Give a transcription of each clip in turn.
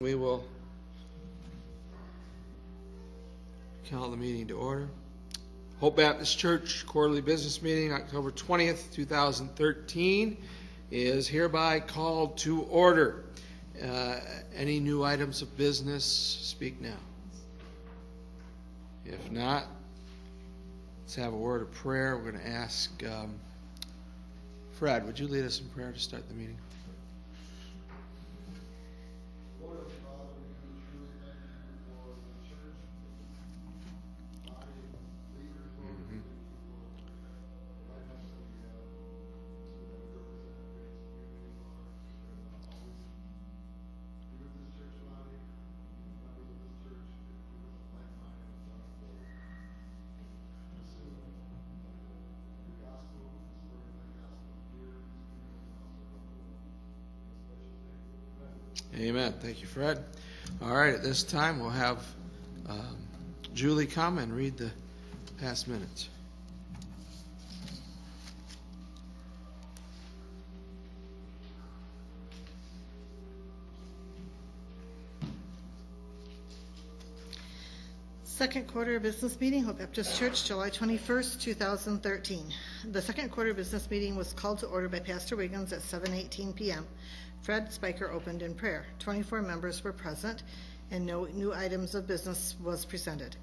We will call the meeting to order. Hope Baptist Church quarterly business meeting, October 20th, 2013, is hereby called to order. Any new items of business, speak now. If not, let's have a word of prayer. We're going to ask Fred, would you lead us in prayer to start the meeting? Amen. Thank you, Fred. All right, at this time we'll have Julie come and read the past minutes. Second quarter business meeting, Hope Baptist Church, July 21st, 2013. The second quarter business meeting was called to order by Pastor Wiggins at 7:18 p.m. Fred Spiker opened in prayer. 24 members were present, and no new items of business was presented.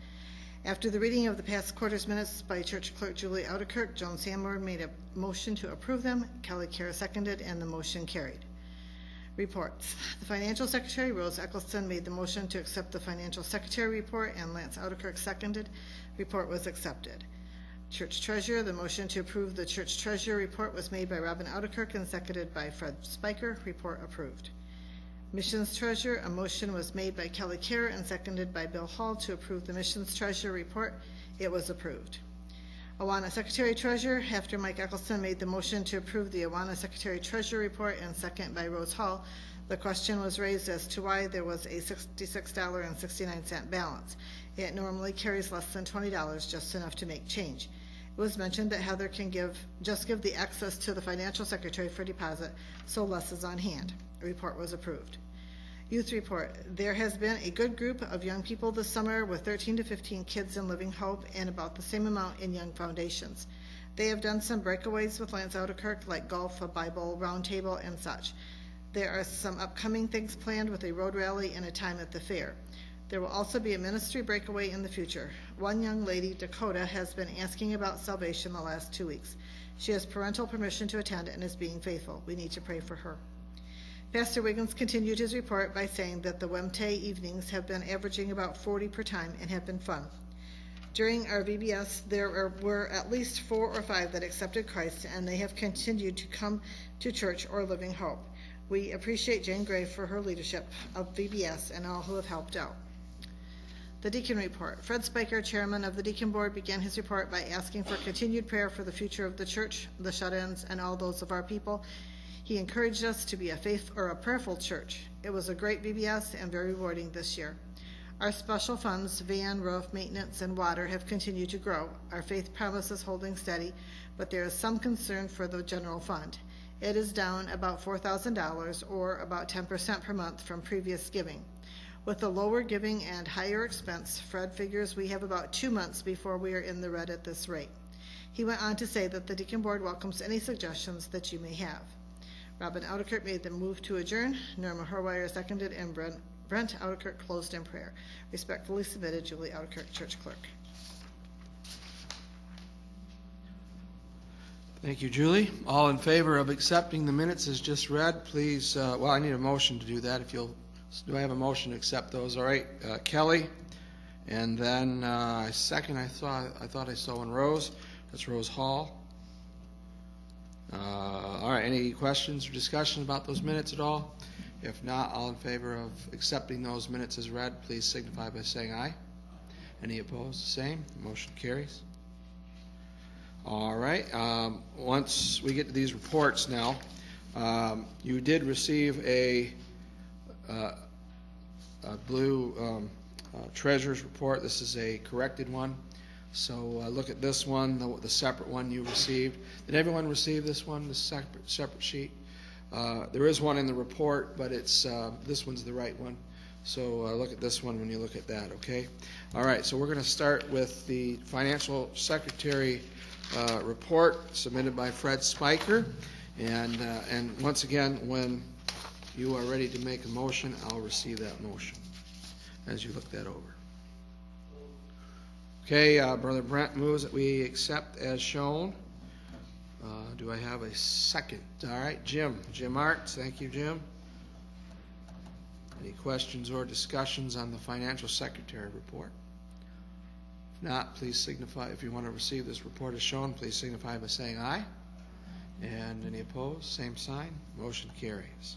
After the reading of the past quarter's minutes by Church Clerk Julie Ouderkirk, Joan Sandler made a motion to approve them. Kelly Kara seconded, and the motion carried. Reports. The Financial Secretary, Rose Eccleston, made the motion to accept the Financial Secretary report, and Lance Ouderkirk seconded. Report was accepted. Church Treasurer, the motion to approve the Church Treasurer report was made by Robin Ouderkirk and seconded by Fred Spiker. Report approved. Missions Treasurer, a motion was made by Kelly Kara and seconded by Bill Hall to approve the Missions Treasurer report. It was approved. Awana Secretary Treasurer, after Mike Eccleston made the motion to approve the Awana Secretary Treasurer report and second by Rose Hall, the question was raised as to why there was a $66.69 balance. It normally carries less than $20, just enough to make change. It was mentioned that Heather can just give the excess to the Financial Secretary for deposit, so less is on hand. The report was approved. Youth report. There has been a good group of young people this summer with 13 to 15 kids in Living Hope and about the same amount in Young Foundations. They have done some breakaways with Lance Ouderkirk, like golf, a Bible roundtable, and such. There are some upcoming things planned with a road rally and a time at the fair. There will also be a ministry breakaway in the future. One young lady, Dakota, has been asking about salvation the last 2 weeks. She has parental permission to attend and is being faithful. We need to pray for her. Pastor Wiggins continued his report by saying that the Wednesday evenings have been averaging about 40 per time and have been fun. During our VBS, there were at least 4 or 5 that accepted Christ, and they have continued to come to church or Living Hope. We appreciate Jane Gray for her leadership of VBS and all who have helped out. The Deacon Report. Fred Spiker, chairman of the Deacon Board, began his report by asking for continued prayer for the future of the church, the shut-ins, and all those of our people. He encouraged us to be a prayerful church. It was a great VBS and very rewarding this year. Our special funds, van, roof, maintenance, and water have continued to grow. Our faith promise is holding steady, but there is some concern for the general fund. It is down about $4,000 or about 10% per month from previous giving. With the lower giving and higher expense, Fred figures we have about 2 months before we are in the red at this rate. He went on to say that the Deacon Board welcomes any suggestions that you may have. Robin Ouderkirk made the move to adjourn. Norma Horweier seconded, and Brent Ouderkirk closed in prayer. Respectfully submitted, Julie Ouderkirk, Church Clerk. Thank you, Julie. All in favor of accepting the minutes as just read, please, I need a motion to do that. Do I have a motion to accept those? All right, Kelly. And then second, I thought I saw one, Rose. That's Rose Hall. All right, any questions or discussion about those minutes at all? If not, all in favor of accepting those minutes as read, please signify by saying aye. Any opposed, the same. The motion carries. All right, once we get to these reports now, you did receive a blue treasurer's report. This is a corrected one. So look at this one, the separate one you received. Did everyone receive this one, this separate sheet? There is one in the report, but it's this one's the right one. So look at this one when you look at that, okay? All right, so we're going to start with the Financial Secretary report submitted by Fred Spiker. And once again, when you are ready to make a motion, I'll receive that motion as you look that over. Okay, Brother Brent moves that we accept as shown. Do I have a second? All right, Jim Arts, thank you, Jim. Any questions or discussions on the Financial Secretary report? If not, please signify, if you want to receive this report as shown, please signify by saying aye. And any opposed, same sign. Motion carries.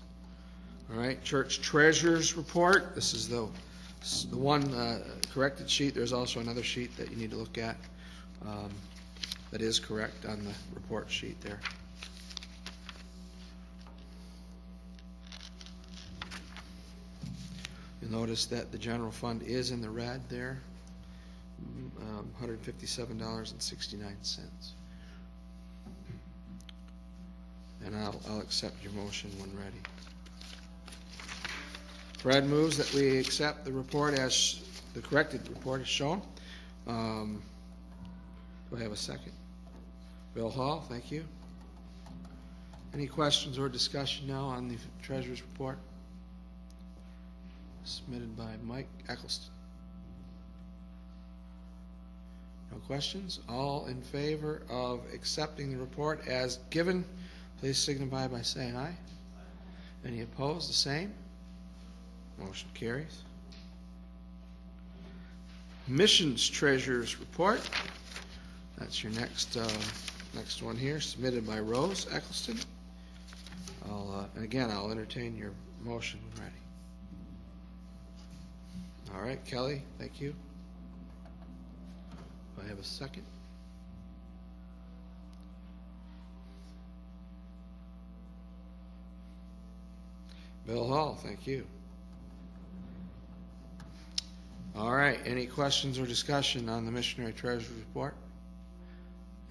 All right, Church Treasurer's report. This is the one corrected sheet. There's also another sheet that you need to look at that is correct on the report sheet there. You'll notice that the general fund is in the red there, $157.69. And I'll accept your motion when ready. Fred moves that we accept the report as the corrected report is shown. Do I have a second? Bill Hall, thank you. Any questions or discussion now on the Treasurer's report? Submitted by Mike Eccleston. No questions? All in favor of accepting the report as given, please signify by saying aye. Any opposed? The same. Motion carries. Missions Treasurer's report. That's your next one here, submitted by Rose Eccleston. And again, I'll entertain your motion when ready. All right, Kelly, thank you. Do I have a second? Bill Hall, thank you. All right, any questions or discussion on the Missionary Treasurer's report?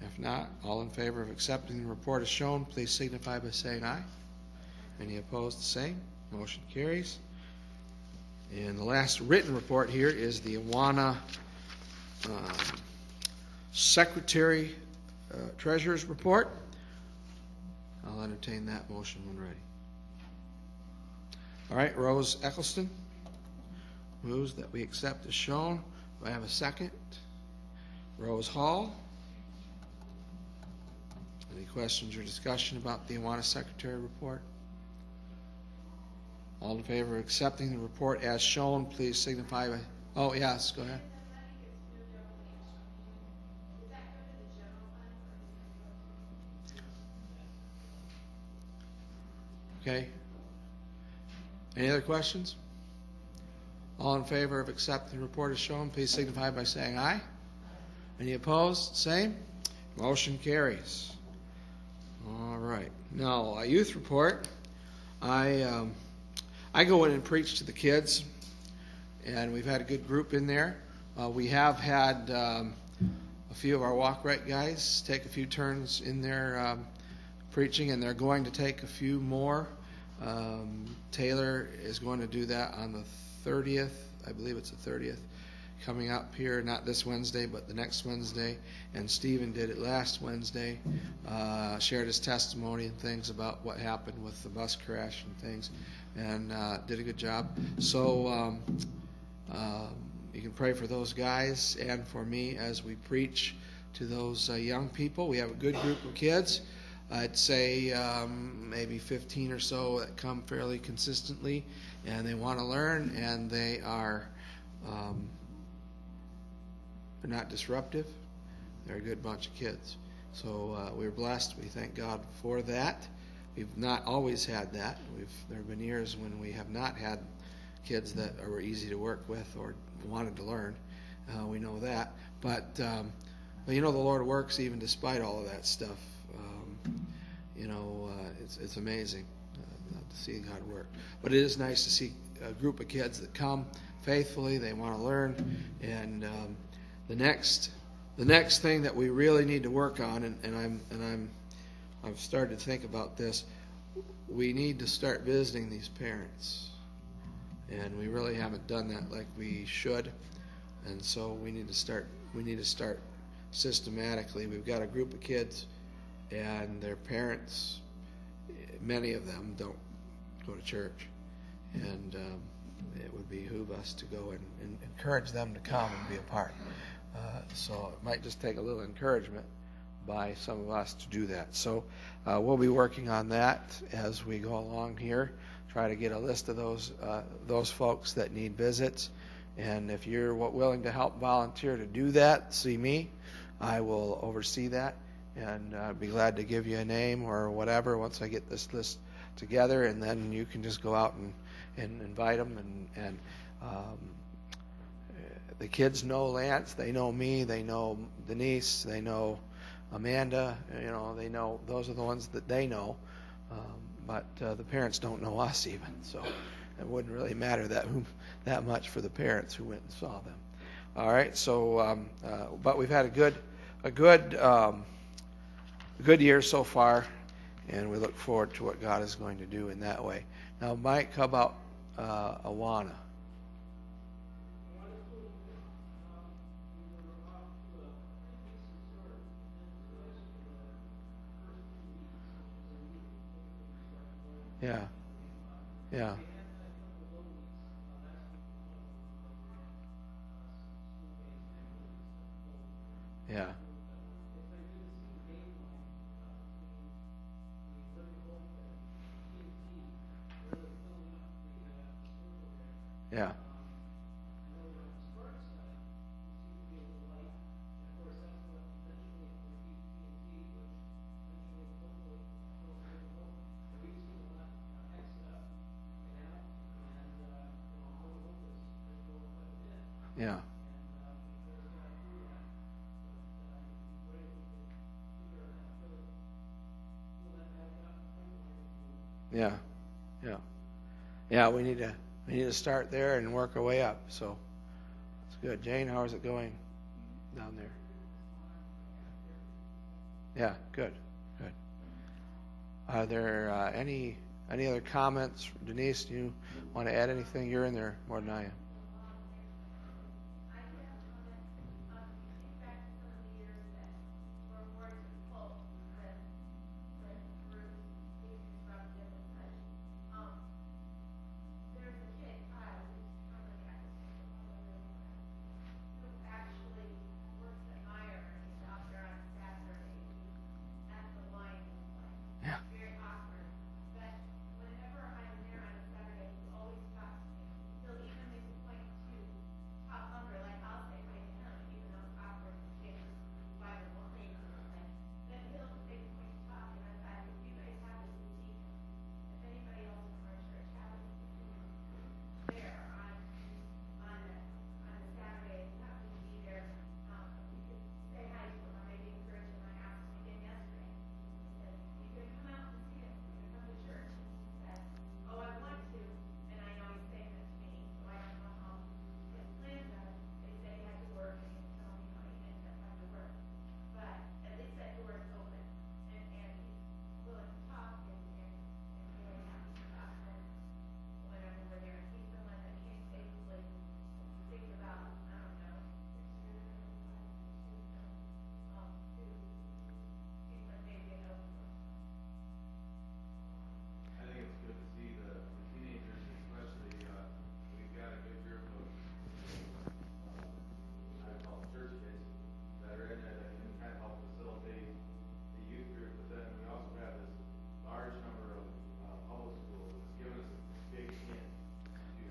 If not, all in favor of accepting the report as shown, please signify by saying aye. Any opposed, the same. Motion carries. And the last written report here is the Awana Secretary Treasurer's report. I'll entertain that motion when ready. All right, Rose Eccleston moves that we accept as shown. Do I have a second? Rose Hall. Any questions or discussion about the Awana Secretary report? All in favor of accepting the report as shown, please signify by... Oh, yes, go ahead. Okay. Any other questions? All in favor of accepting the report as shown, please signify by saying aye. Any opposed? Same. Motion carries. All right. Now, a youth report. I go in and preach to the kids, and we've had a good group in there. We have had a few of our Walk Right guys take a few turns in there preaching, and they're going to take a few more. Taylor is going to do that on the 30th. I believe it's the 30th. Coming up here, not this Wednesday, but the next Wednesday. And Stephen did it last Wednesday, shared his testimony and things about what happened with the bus crash and things, and did a good job. So you can pray for those guys and for me as we preach to those young people. We have a good group of kids. I'd say maybe 15 or so that come fairly consistently, and they want to learn, and they are... they're not disruptive. They're a good bunch of kids. So we're blessed. We thank God for that. We've not always had that. There have been years when we have not had kids that were easy to work with or wanted to learn. We know that. But you know, the Lord works even despite all of that stuff. It's amazing to see God work. But it is nice to see a group of kids that come faithfully. They want to learn, and the next thing that we really need to work on, I've started to think about this. We need to start visiting these parents. and we really haven't done that like we should. And so we need to start systematically. We've got a group of kids, and their parents, many of them don't go to church, and it would behoove us to go and encourage them to come and be a part. So it might just take a little encouragement by some of us to do that. So we'll be working on that as we go along here. Try to get a list of those folks that need visits, and if you're willing to help volunteer to do that, see me. I will oversee that, and I'd be glad to give you a name or whatever once I get this list together, and then you can just go out and invite them. And the kids know Lance, they know me, they know Denise, they know Amanda. They know, those are the ones that they know, but the parents don't know us even, so it wouldn't really matter that much for the parents who went and saw them. All right, so but we've had a good year so far, and we look forward to what God is going to do in that way. Now, Mike, how about Awana? Yeah. Yeah. Yeah. Yeah. Yeah. Yeah. Yeah. Yeah, we need to start there and work our way up. So it's good. Jane, how is it going down there? Yeah, good. Good. Are there any other comments? Denise, do you want to add anything? You're in there more than I am.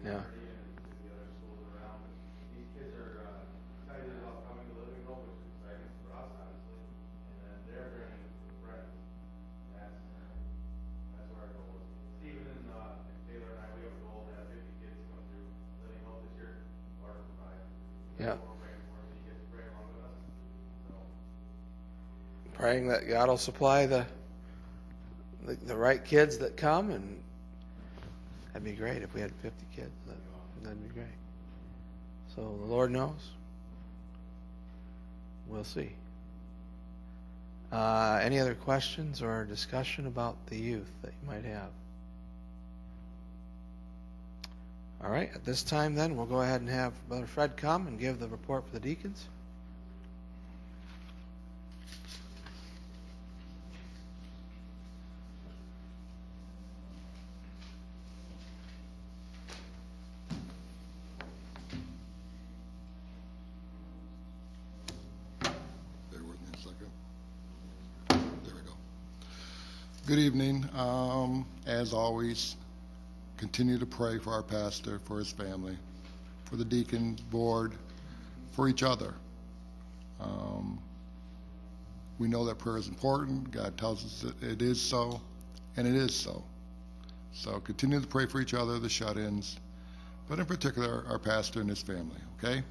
Yeah. Yeah. Praying that God will supply the right kids that come, and that'd be great if we had 50 kids. That'd be great. So the Lord knows. We'll see. Any other questions or discussion about the youth that you might have? All right, at this time then, we'll go ahead and have Brother Fred come and give the report for the deacons. Bear with me a second. There we go. Good evening. As always, continue to pray for our pastor, for his family, for the deacon board, for each other. We know that prayer is important. God tells us that it is so, and it is so. So continue to pray for each other, the shut-ins, but in particular, our pastor and his family, okay?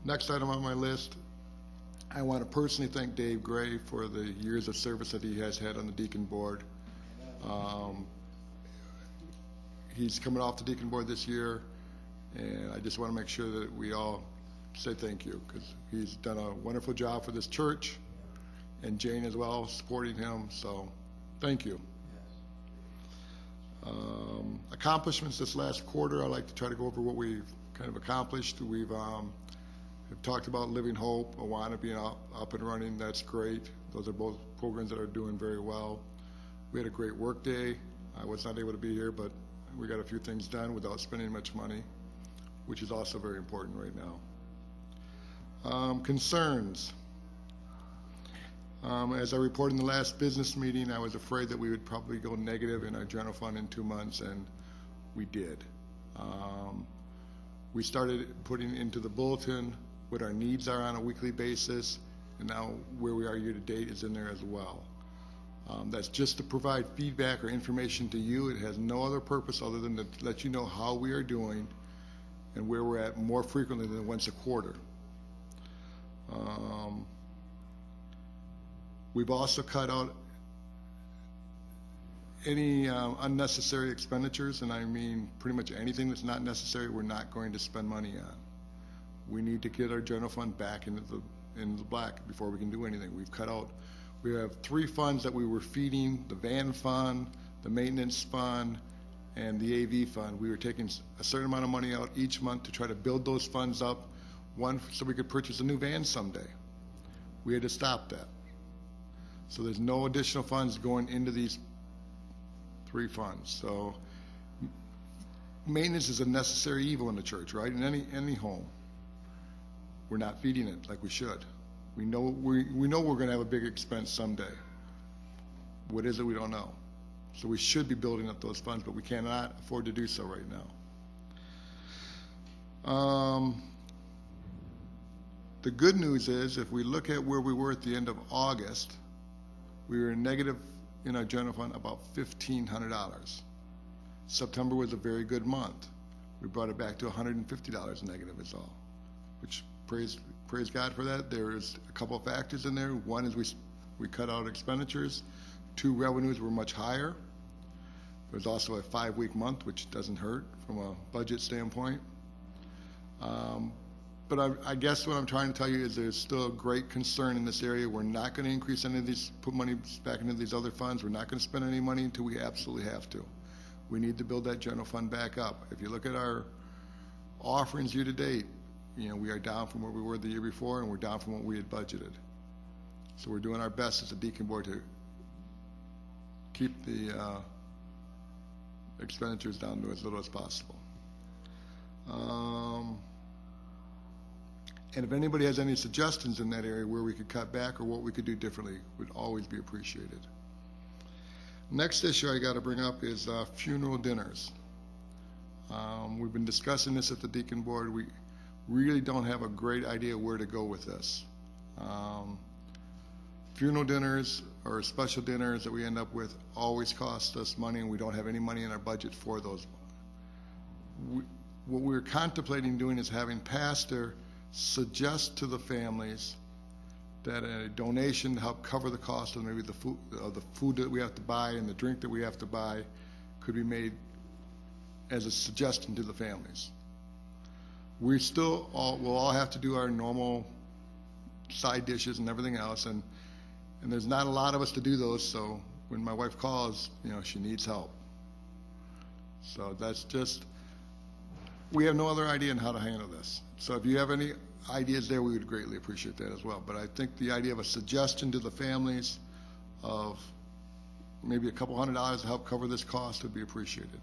Next item on my list, I want to personally thank Dave Gray for the years of service that he has had on the deacon board. He's coming off the deacon board this year, and I just want to make sure that we all say thank you, because he's done a wonderful job for this church, and Jane as well, supporting him, so thank you. Accomplishments this last quarter, I'd like to try to go over what we've kind of accomplished. We've talked about Living Hope, Awana being up and running. That's great. Those are both programs that are doing very well. We had a great work day. I was not able to be here, but we got a few things done without spending much money, which is also very important right now. Concerns. As I reported in the last business meeting, I was afraid that we would probably go negative in our general fund in 2 months, and we did. We started putting into the bulletin what our needs are on a weekly basis, and now where we are year to date is in there as well. That's just to provide feedback or information to you. It has no other purpose other than to let you know how we are doing and where we're at more frequently than once a quarter. We've also cut out any unnecessary expenditures, and I mean pretty much anything that's not necessary we're not going to spend money on. We need to get our general fund back into the black before we can do anything. We've cut out, we have 3 funds that we were feeding: the van fund, the maintenance fund, and the AV fund. We were taking a certain amount of money out each month to try to build those funds up, one, so we could purchase a new van someday. We had to stop that. So there's no additional funds going into these 3 funds. So maintenance is a necessary evil in the church, right? In any home. We're not feeding it like we should. We know we're going to have a big expense someday. What is it? We don't know. So we should be building up those funds, but we cannot afford to do so right now. The good news is, if we look at where we were at the end of August, we were negative in our general fund about $1,500. September was a very good month. We brought it back to $150 negative is all, which praise God for that. There's a couple of factors in there. One is we cut out expenditures. 2, revenues were much higher. There's also a 5-week month, which doesn't hurt from a budget standpoint. But I guess what I'm trying to tell you is there's still a great concern in this area. We're not going to increase any of these, put money back into these other funds. We're not going to spend any money until we absolutely have to. We need to build that general fund back up. If you look at our offerings year to date, we are down from where we were the year before, and we're down from what we had budgeted. So we're doing our best as a deacon board to keep the expenditures down to as little as possible. And if anybody has any suggestions in that area where we could cut back or what we could do differently, would always be appreciated. Next issue I got to bring up is funeral dinners. We've been discussing this at the deacon board. We really don't have a great idea where to go with this. Funeral dinners or special dinners that we end up with always cost us money, and we don't have any money in our budget for those. What we're contemplating doing is having pastor suggest to the families that a donation to help cover the cost of maybe the food that we have to buy and the drink that we have to buy could be made as a suggestion to the families. We still will all have to do our normal side dishes and everything else, and there's not a lot of us to do those, so when my wife calls, she needs help. So that's just, we have no other idea on how to handle this. So if you have any ideas there, we would greatly appreciate that as well. But I think the idea of a suggestion to the families of maybe a couple $100 to help cover this cost would be appreciated.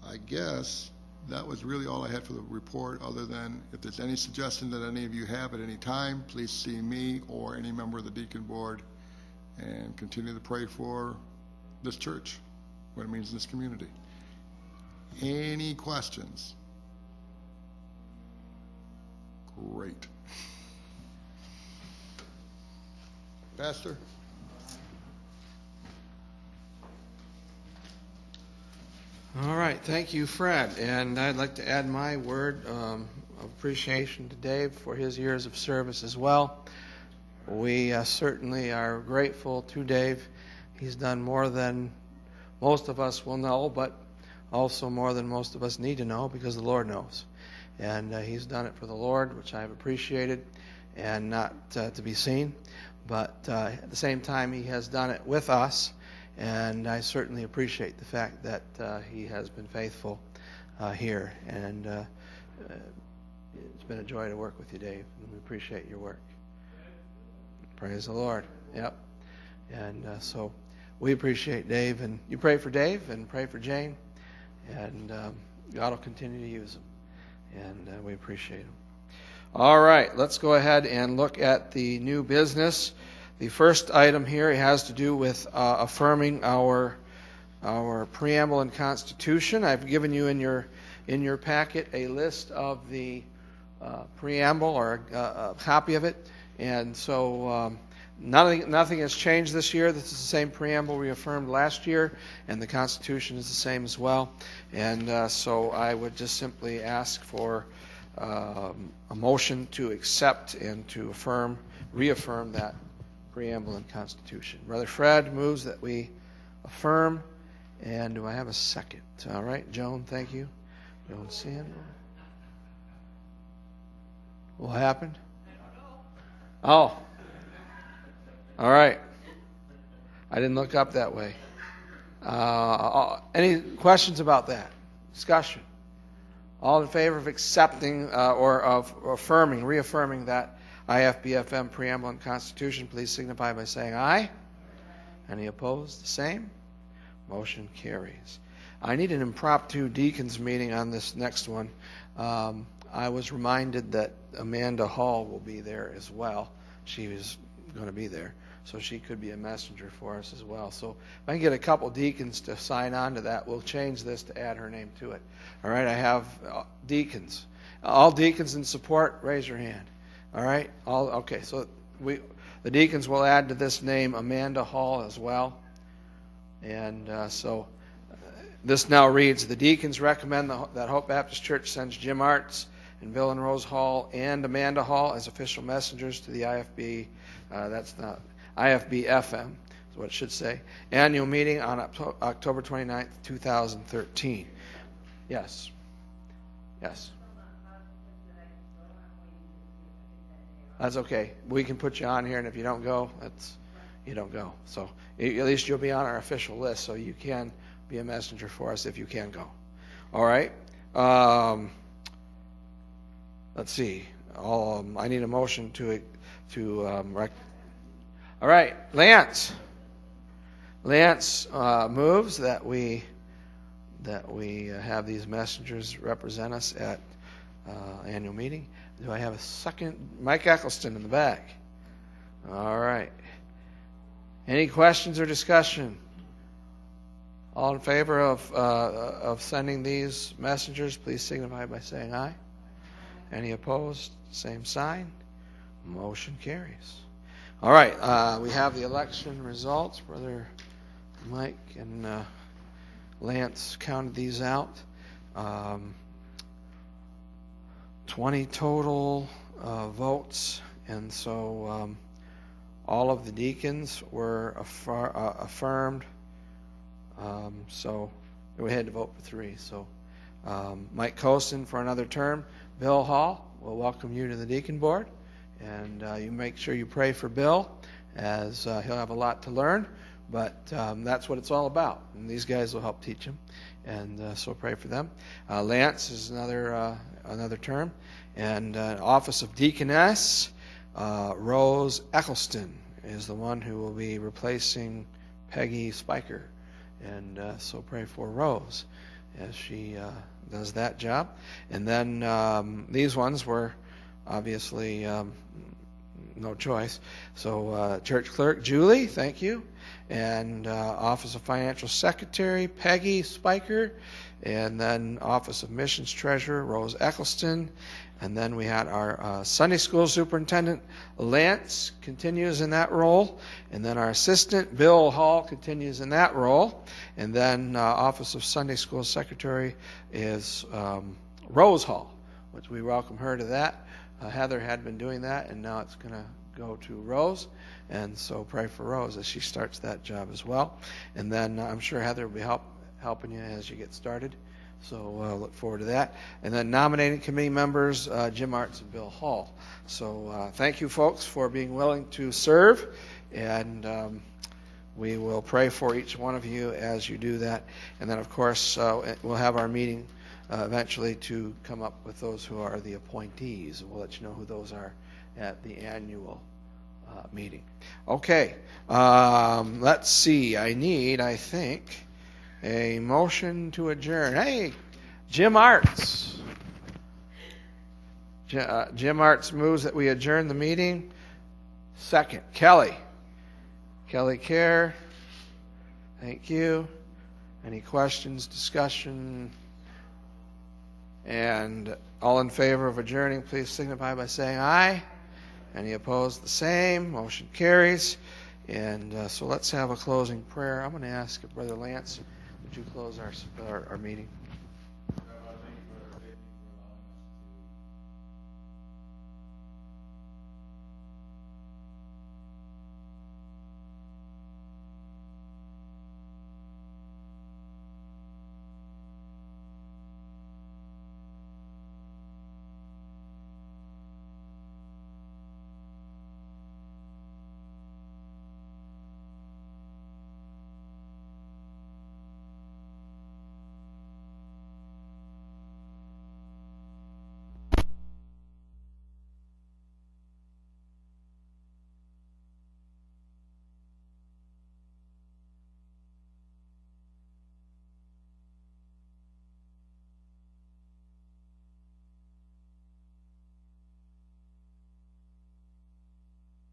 I guess that was really all I had for the report, other than if there's any suggestion that any of you have at any time, please see me or any member of the Deacon Board, and continue to pray for this church, what it means in this community. Any questions? Great. Pastor? All right, thank you, Fred. And I'd like to add my word of appreciation to Dave for his years of service as well. We certainly are grateful to Dave. He's done more than most of us will know, but also more than most of us need to know, because the Lord knows. And he's done it for the Lord, which I've appreciated, and not to be seen. But at the same time, he has done it with us. And I certainly appreciate the fact that he has been faithful here. And it's been a joy to work with you, Dave. And we appreciate your work. Praise the Lord. Yep. And so we appreciate Dave. And you pray for Dave and pray for Jane. And God will continue to use them. And we appreciate him. All right. Let's go ahead and look at the new business. The first item here has to do with affirming our preamble and Constitution. I've given you in your packet a list of the preamble, or a copy of it, and so nothing has changed this year. This is the same preamble we affirmed last year, and the Constitution is the same as well. And so I would just simply ask for a motion to accept and to reaffirm that preamble and Constitution. Brother Fred moves that we affirm. And do I have a second? All right, Joan, thank you. Joan Sandler. What happened? Oh. All right. I didn't look up that way. Any questions about that? Discussion? All in favor of accepting or of reaffirming that IFBFM preamble and Constitution, please signify by saying aye. Any opposed? The same. Motion carries. I need an impromptu deacons meeting on this next one. I was reminded that Amanda Hall will be there as well. She was going to be there, so she could be a messenger for us as well. So if I can get a couple deacons to sign on to that, we'll change this to add her name to it. All right, I have deacons. All deacons in support, raise your hand. All right. Okay. So the deacons will add to this name Amanda Hall as well. And so this now reads: the deacons recommend that Hope Baptist Church sends Jim Arts and Bill and Rose Hall and Amanda Hall as official messengers to the IFB. That's not IFB-FM, is what it should say. Annual meeting on October 29th, 2013. Yes. Yes. That's okay. We can put you on here, and if you don't go, you don't go. So at least you'll be on our official list, so you can be a messenger for us if you can go. All right. Let's see. I need a motion to all right. Lance moves that we have these messengers represent us at annual meeting. Do I have a second? Mike Eccleston in the back. All right. Any questions or discussion? All in favor of sending these messengers, please signify by saying aye. Any opposed? Same sign. Motion carries. All right. We have the election results. Brother Mike and Lance counted these out. 20 total votes, and so all of the deacons were affirmed. So we had to vote for 3. So Mike Costen for another term. Bill Hall, we'll welcome you to the deacon board, and you make sure you pray for Bill as he'll have a lot to learn, but that's what it's all about, and these guys will help teach him, and so pray for them. Lance is another term, and office of deaconess, Rose Eccleston is the one who will be replacing Peggy Spiker, and so pray for Rose as she does that job. And then these ones were obviously no choice. So church clerk Julie, thank you, and office of financial secretary Peggy Spiker, and then office of missions treasurer Rose Eccleston. And then we had our Sunday school superintendent, Lance, continues in that role. And then our assistant, Bill Hall, continues in that role. And then office of Sunday school secretary is Rose Hall, which we welcome her to that. Heather had been doing that, and now it's going to go to Rose. And so pray for Rose as she starts that job as well. And then I'm sure Heather will be helping you as you get started. So look forward to that. And then nominating committee members, Jim Arts and Bill Hall. So thank you, folks, for being willing to serve. And we will pray for each one of you as you do that. And then, of course, we'll have our meeting eventually to come up with those who are the appointees. We'll let you know who those are at the annual meeting. Okay. Let's see. I think, a motion to adjourn. Hey, Jim Arts. Jim Arts moves that we adjourn the meeting. Second, Kelly Kerr. Thank you. Any questions, discussion? And all in favor of adjourning, please signify by saying aye. Any opposed, the same. Motion carries. And so let's have a closing prayer. I'm going to ask Brother Lance, would you close our meeting?